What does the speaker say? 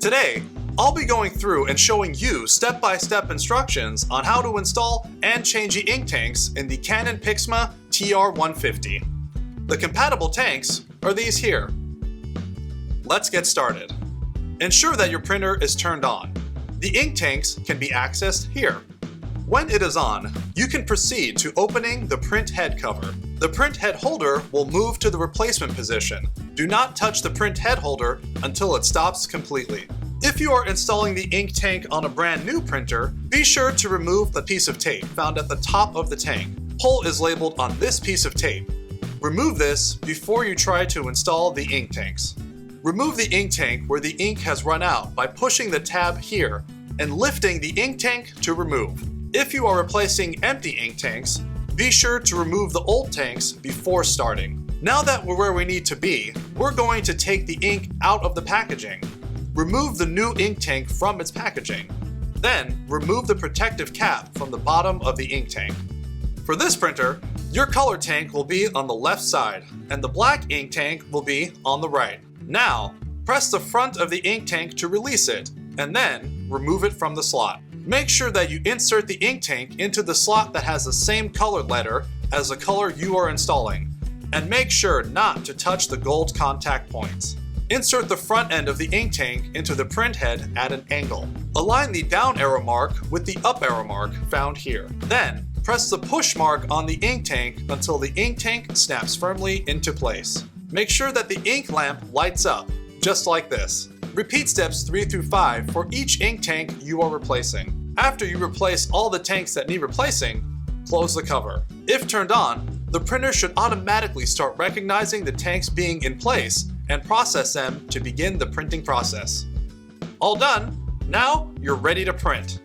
Today, I'll be going through and showing you step-by-step instructions on how to install and change the ink tanks in the Canon PIXMA TR150. The compatible tanks are these here. Let's get started. Ensure that your printer is turned on. The ink tanks can be accessed here. When it is on, you can proceed to opening the print head cover. The print head holder will move to the replacement position. Do not touch the print head holder until it stops completely. If you are installing the ink tank on a brand new printer, be sure to remove the piece of tape found at the top of the tank. Hole is labeled on this piece of tape. Remove this before you try to install the ink tanks. Remove the ink tank where the ink has run out by pushing the tab here and lifting the ink tank to remove. If you are replacing empty ink tanks, be sure to remove the old tanks before starting. Now that we're where we need to be, we're going to take the ink out of the packaging. Remove the new ink tank from its packaging. Then, remove the protective cap from the bottom of the ink tank. For this printer, your color tank will be on the left side, and the black ink tank will be on the right. Now, press the front of the ink tank to release it, and then remove it from the slot. Make sure that you insert the ink tank into the slot that has the same colored letter as the color you are installing, and make sure not to touch the gold contact points. Insert the front end of the ink tank into the print head at an angle. Align the down arrow mark with the up arrow mark found here. Then, press the push mark on the ink tank until the ink tank snaps firmly into place. Make sure that the ink lamp lights up, just like this. Repeat steps 3 through 5 for each ink tank you are replacing. After you replace all the tanks that need replacing, close the cover. If turned on, the printer should automatically start recognizing the tanks being in place and process them to begin the printing process. All done, now you're ready to print.